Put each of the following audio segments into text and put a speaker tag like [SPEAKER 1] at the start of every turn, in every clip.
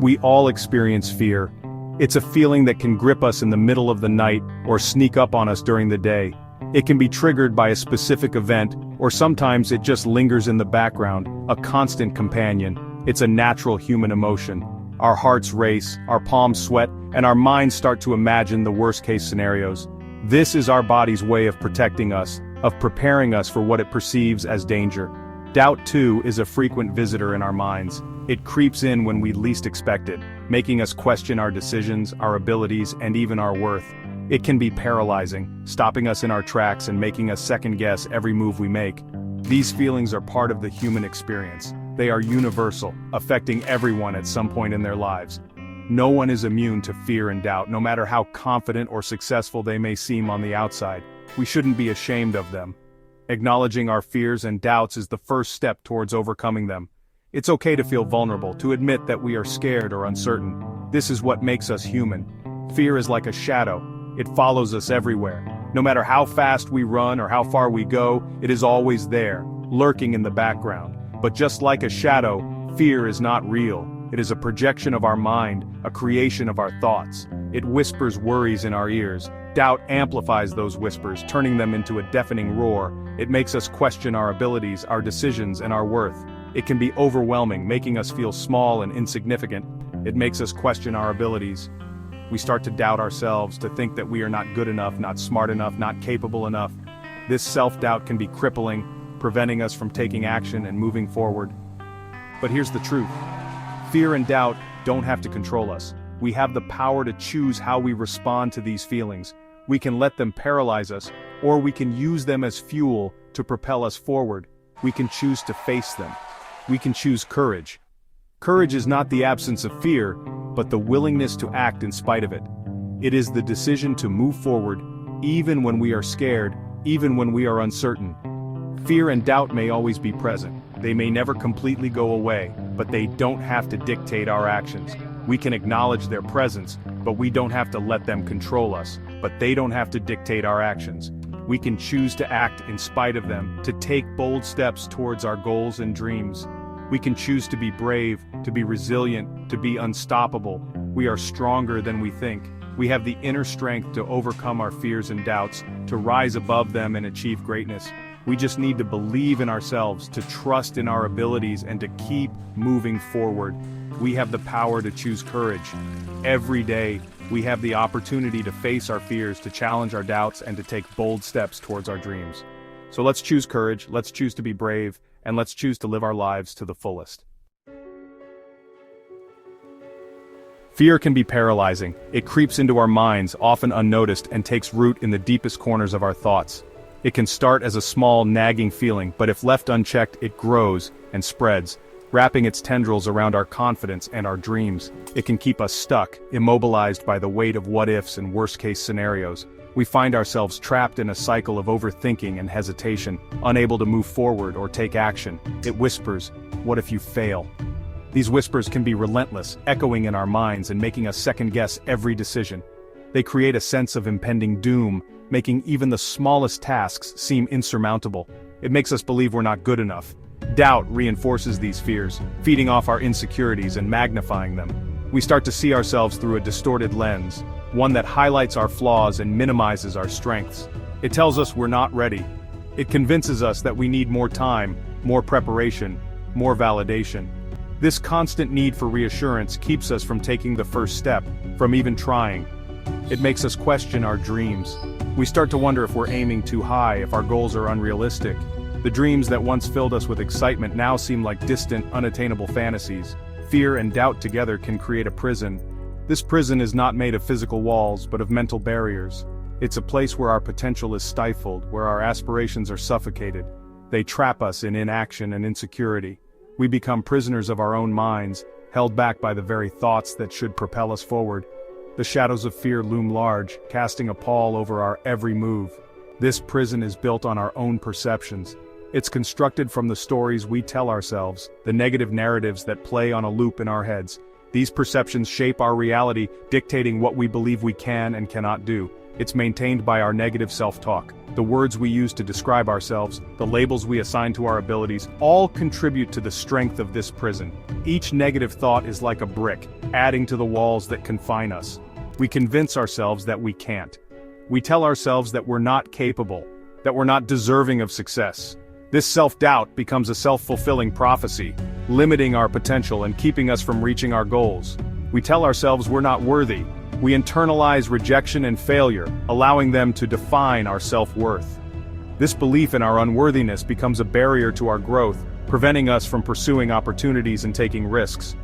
[SPEAKER 1] We all experience fear. It's a feeling that can grip us in the middle of the night or sneak up on us during the day. It can be triggered by a specific event, or sometimes it just lingers in the background, a constant companion. It's a natural human emotion. Our hearts race, our palms sweat, and our minds start to imagine the worst-case scenarios. This is our body's way of protecting us, of preparing us for what it perceives as danger. Doubt, too, is a frequent visitor in our minds. It creeps in when we least expect it, making us question our decisions, our abilities, and even our worth. It can be paralyzing, stopping us in our tracks and making us second-guess every move we make. These feelings are part of the human experience. They are universal, affecting everyone at some point in their lives. No one is immune to fear and doubt, no matter how confident or successful they may seem on the outside. We shouldn't be ashamed of them. Acknowledging our fears and doubts is the first step towards overcoming them. It's okay to feel vulnerable, to admit that we are scared or uncertain. This is what makes us human. Fear is like a shadow. It follows us everywhere. No matter how fast we run or how far we go, it is always there, lurking in the background. But just like a shadow, fear is not real. It is a projection of our mind, a creation of our thoughts. It whispers worries in our ears. Doubt amplifies those whispers, turning them into a deafening roar. It makes us question our abilities, our decisions, and our worth. It can be overwhelming, making us feel small and insignificant. It makes us question our abilities. We start to doubt ourselves, to think that we are not good enough, not smart enough, not capable enough. This self-doubt can be crippling, preventing us from taking action and moving forward. But here's the truth. Fear and doubt don't have to control us. We have the power to choose how we respond to these feelings. We can let them paralyze us, or we can use them as fuel to propel us forward. We can choose to face them. We can choose courage. Courage is not the absence of fear, but the willingness to act in spite of it. It is the decision to move forward, even when we are scared, even when we are uncertain. Fear and doubt may always be present. They may never completely go away, but they don't have to dictate our actions. We can acknowledge their presence, but we don't have to let them control us. But they don't have to dictate our actions. We can choose to act in spite of them, to take bold steps towards our goals and dreams. We can choose to be brave, to be resilient, to be unstoppable. We are stronger than we think. We have the inner strength to overcome our fears and doubts, to rise above them and achieve greatness. We just need to believe in ourselves, to trust in our abilities, and to keep moving forward. We have the power to choose courage. Every day, we have the opportunity to face our fears, to challenge our doubts, and to take bold steps towards our dreams. So let's choose courage, let's choose to be brave, and let's choose to live our lives to the fullest. Fear can be paralyzing. It creeps into our minds, often unnoticed, and takes root in the deepest corners of our thoughts. It can start as a small, nagging feeling, but if left unchecked, it grows and spreads, wrapping its tendrils around our confidence and our dreams. It can keep us stuck, immobilized by the weight of what-ifs and worst-case scenarios. We find ourselves trapped in a cycle of overthinking and hesitation, unable to move forward or take action. It whispers, "What if you fail?" These whispers can be relentless, echoing in our minds and making us second-guess every decision. They create a sense of impending doom, making even the smallest tasks seem insurmountable. It makes us believe we're not good enough. Doubt reinforces these fears, feeding off our insecurities and magnifying them. We start to see ourselves through a distorted lens, one that highlights our flaws and minimizes our strengths. It tells us we're not ready. It convinces us that we need more time, more preparation, more validation. This constant need for reassurance keeps us from taking the first step, from even trying. It makes us question our dreams. We start to wonder if we're aiming too high, if our goals are unrealistic. The dreams that once filled us with excitement now seem like distant, unattainable fantasies. Fear and doubt together can create a prison. This prison is not made of physical walls, but of mental barriers. It's a place where our potential is stifled, where our aspirations are suffocated. They trap us in inaction and insecurity. We become prisoners of our own minds, held back by the very thoughts that should propel us forward. The shadows of fear loom large, casting a pall over our every move. This prison is built on our own perceptions. It's constructed from the stories we tell ourselves, the negative narratives that play on a loop in our heads. These perceptions shape our reality, dictating what we believe we can and cannot do. it's maintained by our negative self-talk. The words we use to describe ourselves, the labels we assign to our abilities, all contribute to the strength of this prison. Each negative thought is like a brick, adding to the walls that confine us. We convince ourselves that we can't. We tell ourselves that we're not capable, that we're not deserving of success. This self-doubt becomes a self-fulfilling prophecy, limiting our potential and keeping us from reaching our goals. We tell ourselves we're not worthy. We internalize rejection and failure, allowing them to define our self-worth. This belief in our unworthiness becomes a barrier to our growth, preventing us from pursuing opportunities and taking risks.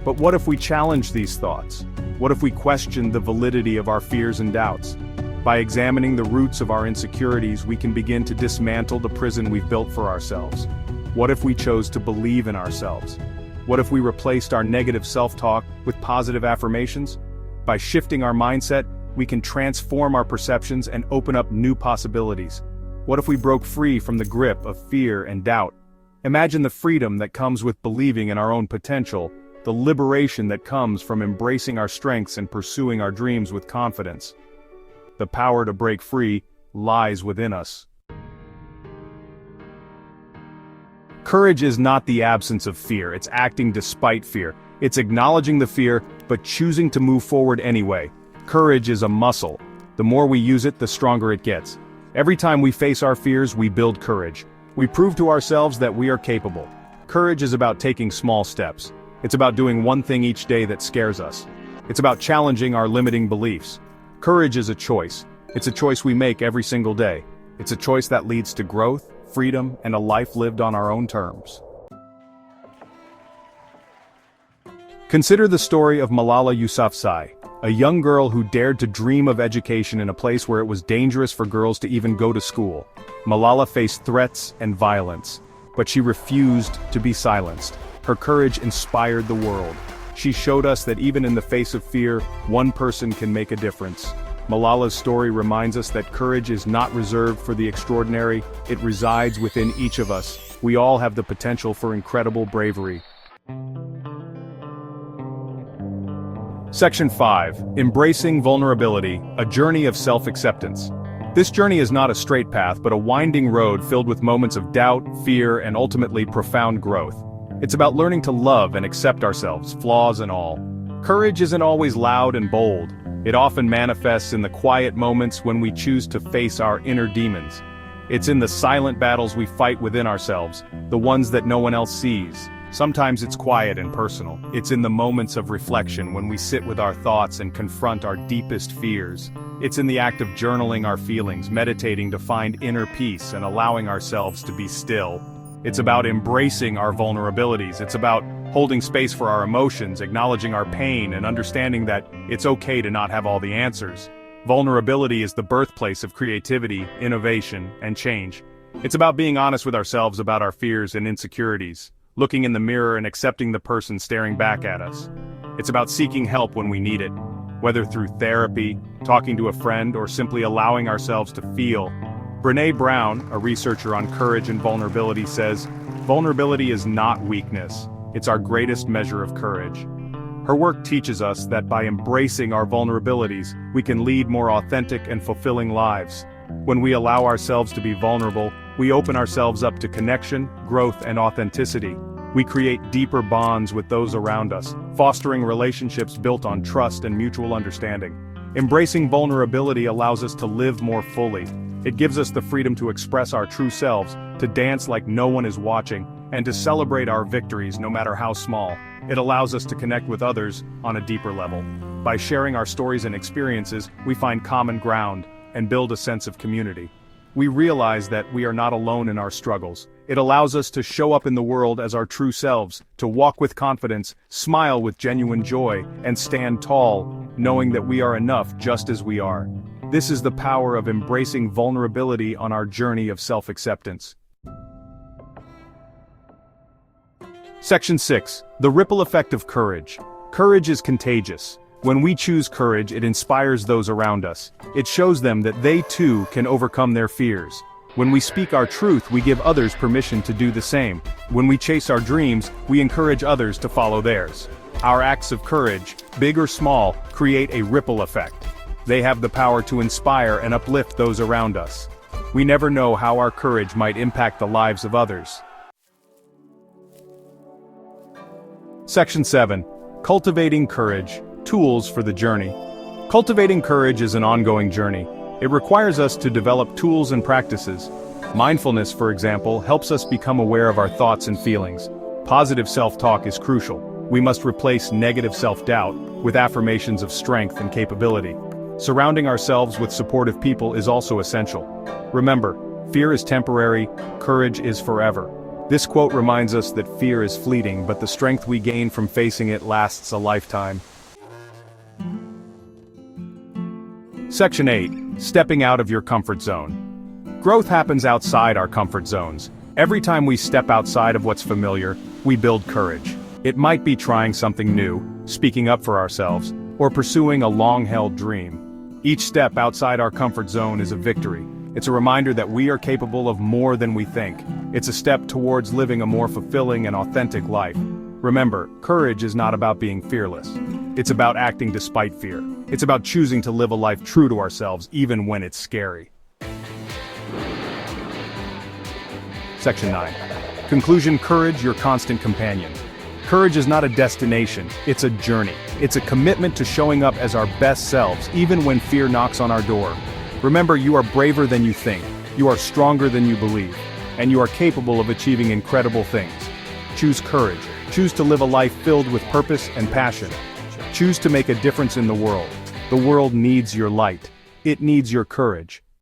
[SPEAKER 1] But what if we challenge these thoughts? What if we question the validity of our fears and doubts? By examining the roots of our insecurities, we can begin to dismantle the prison we've built for ourselves. What if we chose to believe in ourselves? What if we replaced our negative self-talk with positive affirmations? By shifting our mindset, we can transform our perceptions and open up new possibilities. What if we broke free from the grip of fear and doubt? Imagine the freedom that comes with believing in our own potential, the liberation that comes from embracing our strengths and pursuing our dreams with confidence. The power to break free lies within us. Courage is not the absence of fear, it's acting despite fear. It's acknowledging the fear, but choosing to move forward anyway. Courage is a muscle. The more we use it, the stronger it gets. Every time we face our fears, we build courage. We prove to ourselves that we are capable. Courage is about taking small steps. It's about doing one thing each day that scares us. It's about challenging our limiting beliefs. Courage is a choice. It's a choice we make every single day. It's a choice that leads to growth, freedom, and a life lived on our own terms. Consider the story of Malala Yousafzai, a young girl who dared to dream of education in a place where it was dangerous for girls to even go to school. Malala faced threats and violence, but she refused to be silenced. Her courage inspired the world. She showed us that even in the face of fear, one person can make a difference. Malala's story reminds us that courage is not reserved for the extraordinary, it resides within each of us. We all have the potential for incredible bravery. Section 5. Embracing Vulnerability, a Journey of Self-Acceptance. This journey is not a straight path but a winding road filled with moments of doubt, fear, and ultimately profound growth. It's about learning to love and accept ourselves, flaws and all. Courage isn't always loud and bold. It often manifests in the quiet moments when we choose to face our inner demons. It's in the silent battles we fight within ourselves, the ones that no one else sees. Sometimes it's quiet and personal. It's in the moments of reflection when we sit with our thoughts and confront our deepest fears. It's in the act of journaling our feelings, meditating to find inner peace and allowing ourselves to be still. It's about embracing our vulnerabilities. It's about holding space for our emotions, acknowledging our pain, and understanding that it's okay to not have all the answers. Vulnerability is the birthplace of creativity, innovation, and change. It's about being honest with ourselves about our fears and insecurities, looking in the mirror and accepting the person staring back at us. It's about seeking help when we need it, whether through therapy, talking to a friend, or simply allowing ourselves to feel. Brené Brown, a researcher on courage and vulnerability, says, "Vulnerability is not weakness, it's our greatest measure of courage." Her work teaches us that by embracing our vulnerabilities, we can lead more authentic and fulfilling lives. When we allow ourselves to be vulnerable, we open ourselves up to connection, growth, and authenticity. We create deeper bonds with those around us, fostering relationships built on trust and mutual understanding. Embracing vulnerability allows us to live more fully. It gives us the freedom to express our true selves, to dance like no one is watching, and to celebrate our victories no matter how small. It allows us to connect with others on a deeper level. By sharing our stories and experiences, we find common ground and build a sense of community. We realize that we are not alone in our struggles. It allows us to show up in the world as our true selves, to walk with confidence, smile with genuine joy, and stand tall, knowing that we are enough just as we are. This is the power of embracing vulnerability on our journey of self-acceptance. Section 6. The Ripple Effect of Courage. Courage is contagious. When we choose courage, it inspires those around us. It shows them that they too can overcome their fears. When we speak our truth, we give others permission to do the same. When we chase our dreams, we encourage others to follow theirs. Our acts of courage, big or small, create a ripple effect. They have the power to inspire and uplift those around us. We never know how our courage might impact the lives of others. Section 7. Cultivating courage. Tools for the journey. Cultivating courage is an ongoing journey. It requires us to develop tools and practices. Mindfulness, for example, helps us become aware of our thoughts and feelings. Positive self-talk is crucial. We must replace negative self-doubt with affirmations of strength and capability. Surrounding ourselves with supportive people is also essential. Remember, fear is temporary, courage is forever. This quote reminds us that fear is fleeting, but the strength we gain from facing it lasts a lifetime. Section 8. Stepping out of your comfort zone. Growth happens outside our comfort zones. Every time we step outside of what's familiar, we build courage. It might be trying something new, speaking up for ourselves, or pursuing a long-held dream. Each step outside our comfort zone is a victory. It's a reminder that we are capable of more than we think. It's a step towards living a more fulfilling and authentic life. Remember, courage is not about being fearless. It's about acting despite fear. It's about choosing to live a life true to ourselves even when it's scary. Section 9. Conclusion. Courage, your constant companion. Courage is not a destination, it's a journey. It's a commitment to showing up as our best selves, even when fear knocks on our door. Remember, you are braver than you think, you are stronger than you believe, and you are capable of achieving incredible things. Choose courage. Choose to live a life filled with purpose and passion. Choose to make a difference in the world. The world needs your light. It needs your courage.